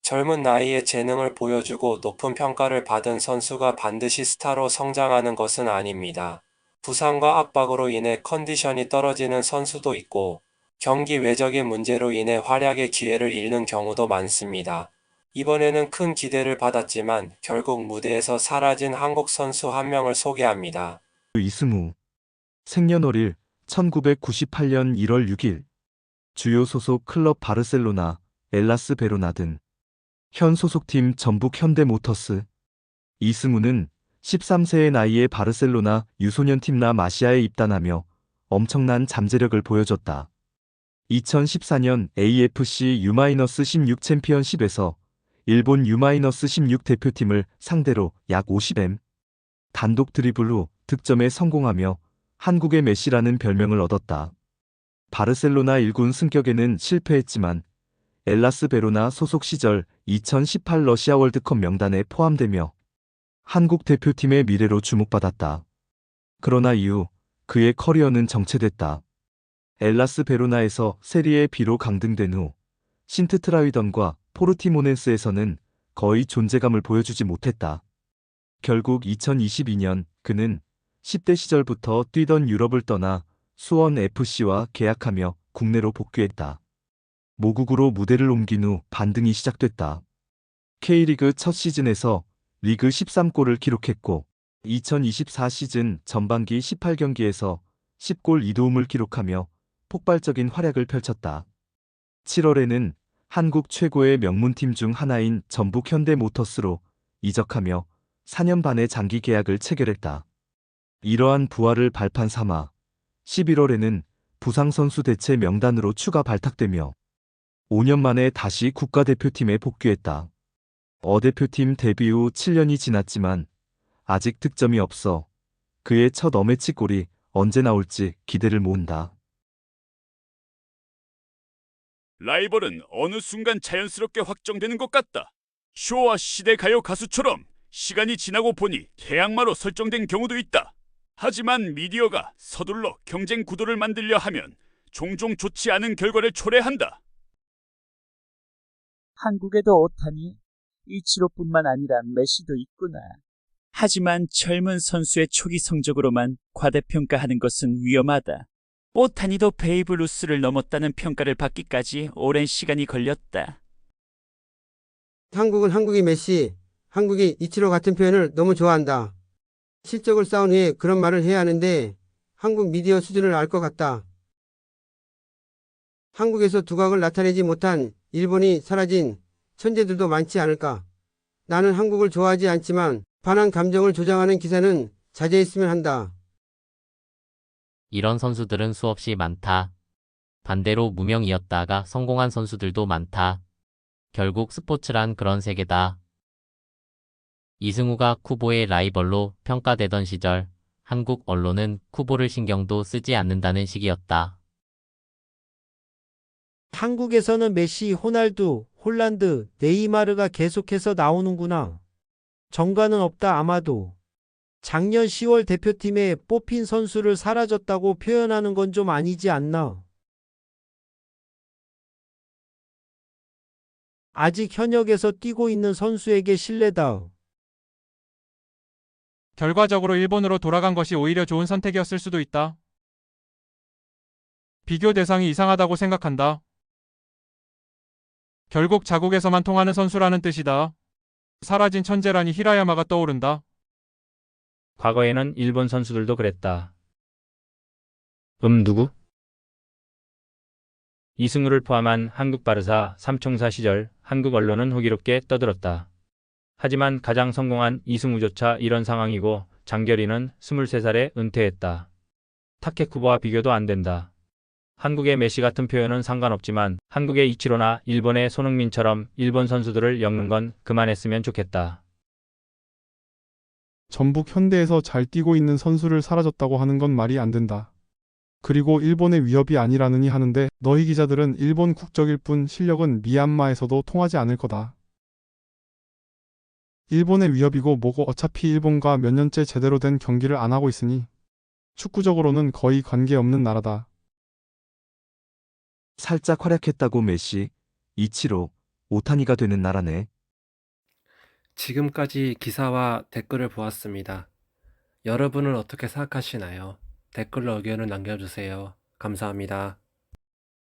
젊은 나이에 재능을 보여주고 높은 평가를 받은 선수가 반드시 스타로 성장하는 것은 아닙니다. 부상과 압박으로 인해 컨디션이 떨어지는 선수도 있고, 경기 외적인 문제로 인해 활약의 기회를 잃는 경우도 많습니다. 이번에는 큰 기대를 받았지만 결국 무대에서 사라진 한국 선수 한 명을 소개합니다. 이승우. 생년월일 1998년 1월 6일. 주요 소속 클럽 바르셀로나, 엘라스 베로나 등. 현 소속팀 전북 현대모터스. 이승우는 13세의 나이에 바르셀로나 유소년팀 라 마시아에 입단하며 엄청난 잠재력을 보여줬다. 2014년 AFC U-16 챔피언십에서 일본 U-16 대표팀을 상대로 약 50m 단독 드리블 후 득점에 성공하며 한국의 메시라는 별명을 얻었다. 바르셀로나 1군 승격에는 실패했지만 엘라스 베로나 소속 시절 2018 러시아 월드컵 명단에 포함되며 한국 대표팀의 미래로 주목받았다. 그러나 이후 그의 커리어는 정체됐다. 엘라스 베로나에서 세리에 B로 강등된 후 신트트라위던과 포르티모넨스에서는 거의 존재감을 보여주지 못했다. 결국 2022년 그는 10대 시절부터 뛰던 유럽을 떠나 수원 FC와 계약하며 국내로 복귀했다. 모국으로 무대를 옮긴 후 반등이 시작됐다. K리그 첫 시즌에서 리그 13골을 기록했고 2024 시즌 전반기 18경기에서 10골 2도움을 기록하며 폭발적인 활약을 펼쳤다. 7월에는 한국 최고의 명문팀 중 하나인 전북 현대모터스로 이적하며 4년 반의 장기 계약을 체결했다. 이러한 부활을 발판 삼아 11월에는 부상선수 대체 명단으로 추가 발탁되며 5년 만에 다시 국가대표팀에 복귀했다. 어대표팀 데뷔 후 7년이 지났지만 아직 득점이 없어 그의 첫 어매치 골이 언제 나올지 기대를 모은다. 라이벌은 어느 순간 자연스럽게 확정되는 것 같다. 쇼와 시대 가요 가수처럼 시간이 지나고 보니 대항마로 설정된 경우도 있다. 하지만 미디어가 서둘러 경쟁 구도를 만들려 하면 종종 좋지 않은 결과를 초래한다. 한국에도 오타니, 이치로뿐만 아니라 메시도 있구나. 하지만 젊은 선수의 초기 성적으로만 과대평가하는 것은 위험하다. 오타니도 베이브 루스를 넘었다는 평가를 받기까지 오랜 시간이 걸렸다. 한국은 한국이 메시, 한국이 이치로 같은 표현을 너무 좋아한다. 실적을 쌓은 후에 그런 말을 해야 하는데 한국 미디어 수준을 알 것 같다. 한국에서 두각을 나타내지 못한 일본이 사라진 천재들도 많지 않을까. 나는 한국을 좋아하지 않지만 반한 감정을 조장하는 기사는 자제했으면 한다. 이런 선수들은 수없이 많다. 반대로 무명이었다가 성공한 선수들도 많다. 결국 스포츠란 그런 세계다. 이승우가 쿠보의 라이벌로 평가되던 시절 한국 언론은 쿠보를 신경도 쓰지 않는다는 식이었다. 한국에서는 메시, 호날두, 홀란드, 네이마르가 계속해서 나오는구나. 정가는 없다 아마도. 작년 10월 대표팀에 뽑힌 선수를 사라졌다고 표현하는 건 좀 아니지 않나. 아직 현역에서 뛰고 있는 선수에게 신뢰다. 결과적으로 일본으로 돌아간 것이 오히려 좋은 선택이었을 수도 있다. 비교 대상이 이상하다고 생각한다. 결국 자국에서만 통하는 선수라는 뜻이다. 사라진 천재라니 히라야마가 떠오른다. 과거에는 일본 선수들도 그랬다. 누구? 이승우를 포함한 한국 바르사 삼총사 시절 한국 언론은 호기롭게 떠들었다. 하지만 가장 성공한 이승우조차 이런 상황이고 장결희는 23살에 은퇴했다. 타케쿠보와 비교도 안 된다. 한국의 메시 같은 표현은 상관없지만 한국의 이치로나 일본의 손흥민처럼 일본 선수들을 엮는 건 그만했으면 좋겠다. 전북 현대에서 잘 뛰고 있는 선수를 사라졌다고 하는 건 말이 안 된다. 그리고 일본의 위협이 아니라느니 하는데 너희 기자들은 일본 국적일 뿐 실력은 미얀마에서도 통하지 않을 거다. 일본의 위협이고 뭐고 어차피 일본과 몇 년째 제대로 된 경기를 안 하고 있으니 축구적으로는 거의 관계없는 나라다. 살짝 활약했다고 메시, 이치로, 오타니가 되는 나라네. 지금까지 기사와 댓글을 보았습니다. 여러분은 어떻게 생각하시나요? 댓글로 의견을 남겨주세요. 감사합니다.